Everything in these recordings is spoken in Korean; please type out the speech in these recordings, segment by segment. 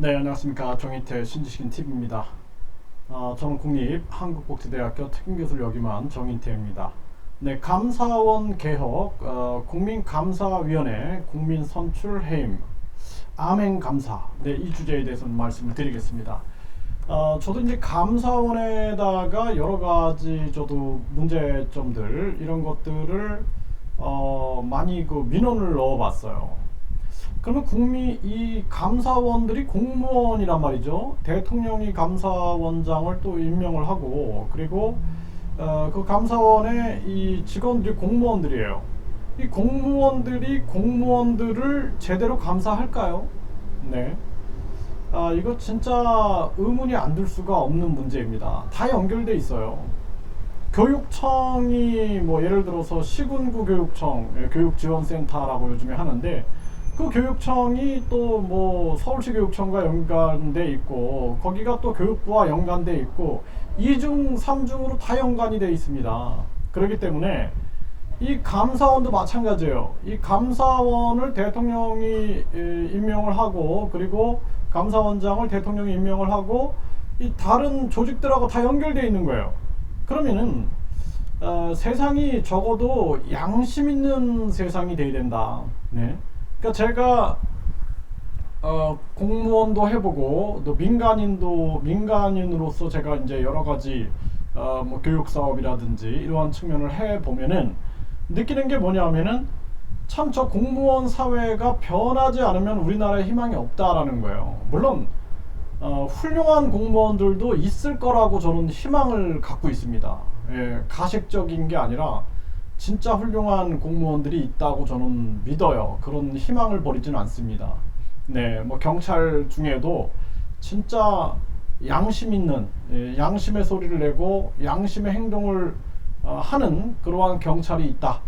네, 안녕하십니까. 정의태 신지식인 TV입니다. 저는 국립 한국복지대학교 특임교수를 역임한 정의태입니다. 네, 감사원 개혁, 국민감사위원회 국민선출해임, 암행감사. 네, 이 주제에 대해서는 말씀을 드리겠습니다. 저도 이제 감사원에다가 여러 가지 저도 문제점들 이런 것들을 많이 그 민원을 넣어봤어요. 그러면 이 감사원들이 공무원이란 말이죠. 대통령이 감사원장을 또 임명을 하고, 그리고 그 감사원의 이 직원들이 공무원들이에요. 이 공무원들이 공무원들을 제대로 감사할까요? 네. 이거 진짜 의문이 안 들 수가 없는 문제입니다. 다 연결돼 있어요. 교육청이 뭐 예를 들어서 시군구 교육청, 교육지원센터라고 요즘에 하는데, 그 교육청이 또 뭐 서울시 교육청과 연관돼 있고, 거기가 또 교육부와 연관돼 있고, 2중 3중으로 다 연관이 돼 있습니다. 그렇기 때문에 이 감사원도 마찬가지예요. 이 감사원을 대통령이 임명을 하고, 그리고 감사원장을 대통령이 임명을 하고, 이 다른 조직들하고 다 연결되어 있는 거예요. 그러면은 세상이 적어도 양심 있는 세상이 돼야 된다. 네. 그러니까 제가 공무원도 해보고 또 민간인으로서 제가 이제 여러 가지 뭐 교육 사업이라든지 이러한 측면을 해 보면은 느끼는 게 뭐냐면은 참 저 공무원 사회가 변하지 않으면 우리나라에 희망이 없다라는 거예요. 물론 훌륭한 공무원들도 있을 거라고 저는 희망을 갖고 있습니다. 예, 가식적인 게 아니라 진짜 훌륭한 공무원들이 있다고 저는 믿어요. 그런 희망을 버리지는 않습니다. 네, 뭐 경찰 중에도 진짜 양심 있는, 양심의 소리를 내고 양심의 행동을 하는 그러한 경찰이 있다.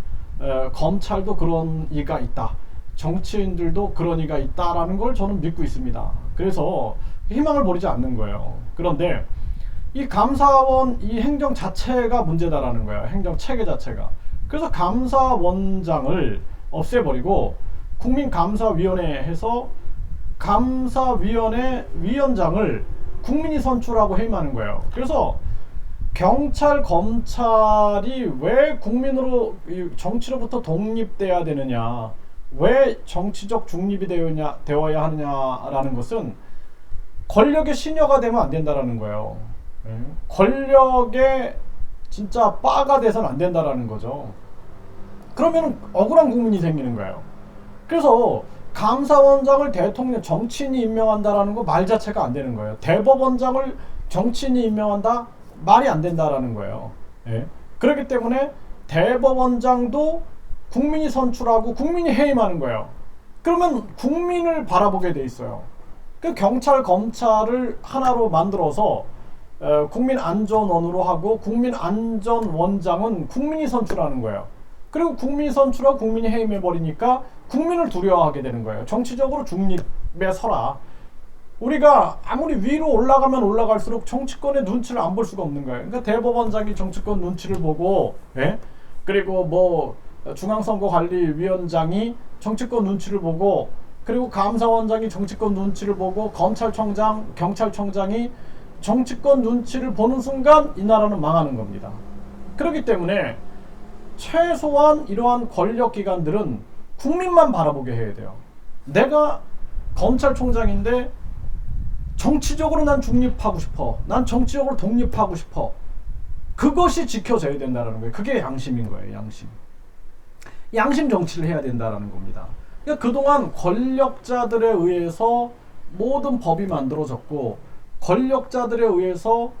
검찰도 그런 이가 있다. 정치인들도 그런 이가 있다라는 걸 저는 믿고 있습니다. 그래서 희망을 버리지 않는 거예요. 그런데 이 감사원 이 행정 자체가 문제다라는 거예요. 행정 체계 자체가. 그래서 감사원장을 없애버리고 국민감사위원회 해서 감사위원회 위원장을 국민이 선출하고 해임하는 거예요. 그래서 경찰, 검찰이 왜 국민으로 정치로부터 독립돼야 되느냐, 왜 정치적 중립이 되어야 하느냐라는 것은 권력의 신여가 되면 안 된다라는 거예요. 권력의 진짜 빠가 돼서는 안 된다라는 거죠. 그러면 억울한 국민이 생기는 거예요. 그래서 감사원장을 대통령 정치인이 임명한다라는 거 말 자체가 안 되는 거예요. 대법원장을 정치인이 임명한다 말이 안 된다라는 거예요. 예. 그렇기 때문에 대법원장도 국민이 선출하고 국민이 해임하는 거예요. 그러면 국민을 바라보게 돼 있어요. 그 경찰, 검찰을 하나로 만들어서 국민안전원으로 하고 국민안전원장은 국민이 선출하는 거예요. 그리고 국민이 선출하고 국민이 해임해버리니까 국민을 두려워하게 되는 거예요. 정치적으로 중립에 서라. 우리가 아무리 위로 올라가면 올라갈수록 정치권의 눈치를 안 볼 수가 없는 거예요. 그러니까 대법원장이 정치권 눈치를 보고, 예? 그리고 뭐 중앙선거관리위원장이 정치권 눈치를 보고, 그리고 감사원장이 정치권 눈치를 보고, 검찰청장, 경찰청장이 정치권 눈치를 보는 순간 이 나라는 망하는 겁니다. 그렇기 때문에 최소한 이러한 권력기관들은 국민만 바라보게 해야 돼요. 내가 검찰총장인데 정치적으로 난 중립하고 싶어. 난 정치적으로 독립하고 싶어. 그것이 지켜져야 된다는 거예요. 그게 양심인 거예요. 양심. 양심 정치를 해야 된다는 겁니다. 그러니까 그동안 권력자들에 의해서 모든 법이 만들어졌고 권력자들에 의해서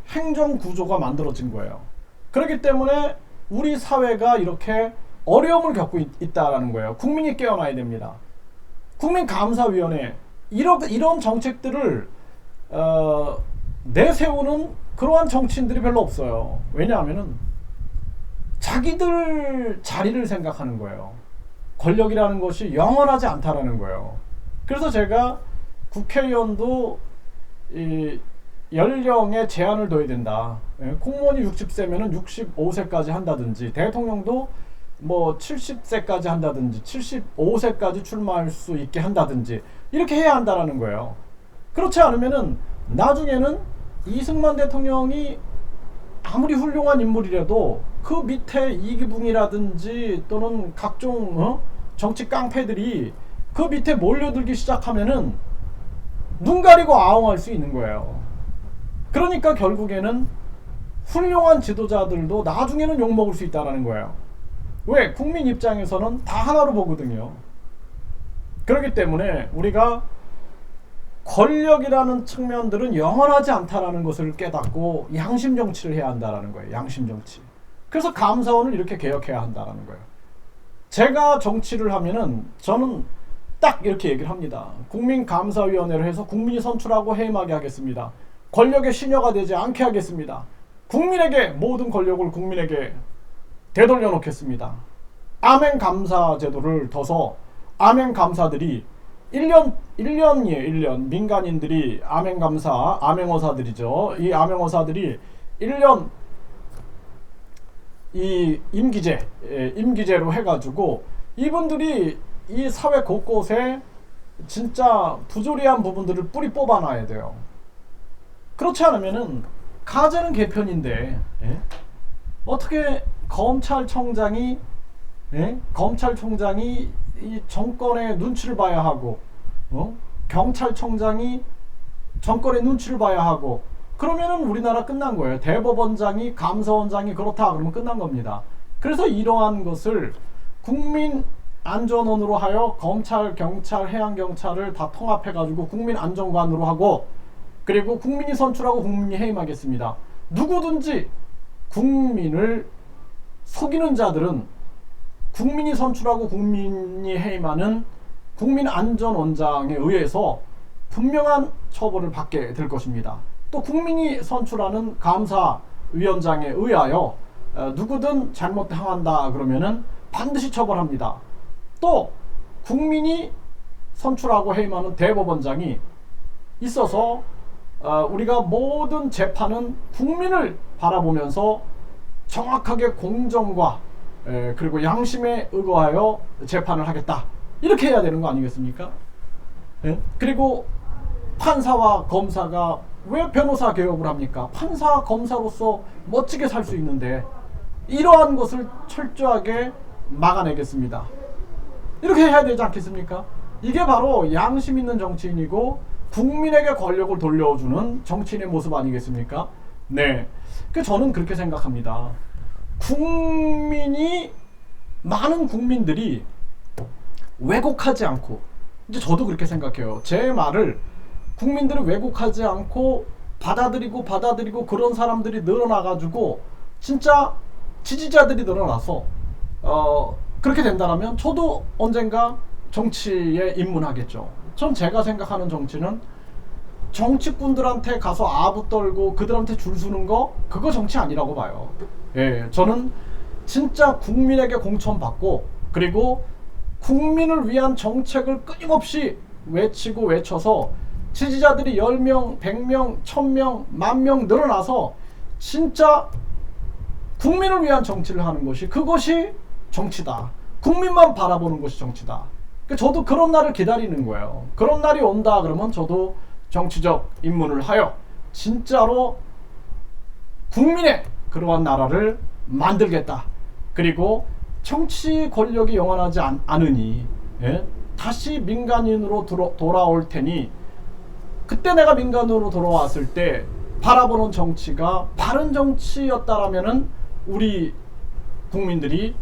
행정구조가 만들어진 거예요. 그렇기 때문에 우리 사회가 이렇게 어려움을 겪고 있다는 거예요. 국민이 깨어나야 됩니다. 국민감사위원회 이런 정책들을 내세우는 그러한 정치인들이 별로 없어요. 왜냐하면은 자기들 자리를 생각하는 거예요. 권력이라는 것이 영원하지 않다라는 거예요. 그래서 제가 국회의원도 이 연령에 제한을 둬야 된다. 공무원이 60세면은 65세까지 한다든지, 대통령도 뭐 70세까지 한다든지, 75세까지 출마할 수 있게 한다든지, 이렇게 해야 한다라는 거예요. 그렇지 않으면은 나중에는 이승만 대통령이 아무리 훌륭한 인물이라도 그 밑에 이기붕이라든지 또는 각종 정치 깡패들이 그 밑에 몰려들기 시작하면은 눈 가리고 아웅할 수 있는 거예요. 그러니까 결국에는 훌륭한 지도자들도 나중에는 욕먹을 수 있다는 거예요. 왜? 국민 입장에서는 다 하나로 보거든요. 그렇기 때문에 우리가 권력이라는 측면들은 영원하지 않다라는 것을 깨닫고 양심 정치를 해야 한다라는 거예요. 양심 정치. 그래서 감사원을 이렇게 개혁해야 한다라는 거예요. 제가 정치를 하면은 저는 딱 이렇게 얘기를 합니다. 국민감사위원회를 해서 국민이 선출하고 해임하게 하겠습니다. 권력의 시녀가 되지 않게 하겠습니다. 국민에게 모든 권력을 국민에게 되돌려 놓겠습니다. 아멘감사 제도를 둬서 아멘감사들이 1년이에요. 민간인들이 암행어사들이죠. 이 암행어사들이 1년 이 임기제로 해가지고 이분들이 이 사회 곳곳에 진짜 부조리한 부분들을 뿌리 뽑아놔야 돼요. 그렇지 않으면은 가제는 개편인데 어떻게 검찰총장이 이 정권의 눈치를 봐야 하고 경찰청장이 정권의 눈치를 봐야 하고 그러면은 우리나라 끝난 거예요. 대법원장이 감사원장이 그렇다 그러면 끝난 겁니다. 그래서 이러한 것을 국민안전원으로 하여 검찰, 경찰, 해양경찰을 다 통합해가지고 국민안전관으로 하고 그리고 국민이 선출하고 국민이 해임하겠습니다. 누구든지 국민을 속이는 자들은 국민이 선출하고 국민이 해임하는 국민안전원장에 의해서 분명한 처벌을 받게 될 것입니다. 또 국민이 선출하는 감사위원장에 의하여 누구든 잘못 행한다 그러면은 반드시 처벌합니다. 또 국민이 선출하고 해임하는 대법원장이 있어서 우리가 모든 재판은 국민을 바라보면서 정확하게 공정과 그리고 양심에 의거하여 재판을 하겠다. 이렇게 해야 되는 거 아니겠습니까? 그리고 판사와 검사가 왜 변호사 개혁을 합니까? 판사, 검사로서 멋지게 살 수 있는데 이러한 것을 철저하게 막아내겠습니다. 이렇게 해야 되지 않겠습니까? 이게 바로 양심 있는 정치인이고 국민에게 권력을 돌려주는 정치인의 모습 아니겠습니까? 네, 저는 그렇게 생각합니다. 많은 국민들이 왜곡하지 않고, 이제 저도 그렇게 생각해요. 제 말을 국민들이 왜곡하지 않고 받아들이고 그런 사람들이 늘어나가지고 진짜 지지자들이 늘어나서 그렇게 된다면 저도 언젠가 정치에 입문하겠죠. 전 제가 생각하는 정치는 정치꾼들한테 가서 아부 떨고 그들한테 줄 서는 거 그거 정치 아니라고 봐요. 저는 진짜 국민에게 공천받고 그리고 국민을 위한 정책을 끊임없이 외치고 외쳐서 지지자들이 10명, 100명, 1000명, 10,000명 늘어나서 진짜 국민을 위한 정치를 하는 것이 그것이 정치다. 국민만 바라보는 것이 정치다. 저도 그런 날을 기다리는 거예요. 그런 날이 온다 그러면 저도 정치적 입문을 하여 진짜로 국민의 그러한 나라를 만들겠다. 그리고 정치 권력이 영원하지 않으니 다시 민간인으로 돌아올 테니 그때 내가 민간으로 돌아왔을 때 바라보는 정치가 바른 정치였다라면은 우리 국민들이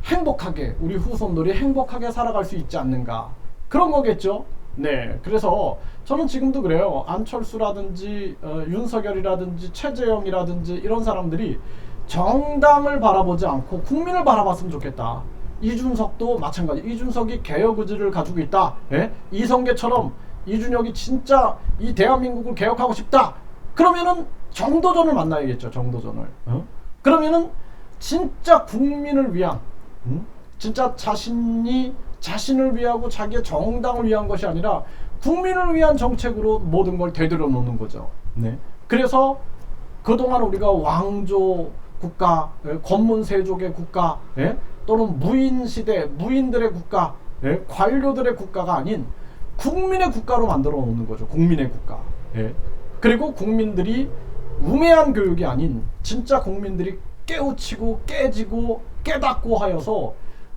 행복하게 우리 후손들이 행복하게 살아갈 수 있지 않는가 그런 거겠죠. 네, 그래서 저는 지금도 그래요. 안철수라든지 윤석열이라든지 최재형이라든지 이런 사람들이 정당을 바라보지 않고 국민을 바라봤으면 좋겠다. 이준석도 마찬가지. 이준석이 개혁 의지를 가지고 있다. 이성계처럼 이준혁이 진짜 이 대한민국을 개혁하고 싶다. 그러면은 정도전을 만나야겠죠. 정도전을. 그러면은 진짜 국민을 위한 진짜 자신을 위하고 자기의 정당을 위한 것이 아니라 국민을 위한 정책으로 모든 걸 되돌려 놓는 거죠. 네. 그래서 그동안 우리가 왕조 국가, 권문세족의 국가, 또는 무인 시대, 무인들의 국가, 관료들의 국가가 아닌 국민의 국가로 만들어 놓는 거죠. 국민의 국가. 예. 그리고 국민들이 우매한 교육이 아닌 진짜 국민들이 깨우치고 깨지고 깨닫고 하여서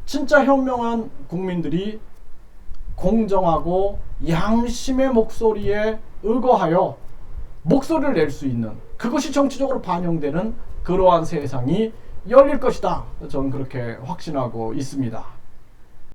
진짜 현명한 국민들이 공정하고 양심의 목소리에 의거하여 목소리를 낼 수 있는, 그것이 정치적으로 반영되는 그러한 세상이 열릴 것이다. 저는 그렇게 확신하고 있습니다.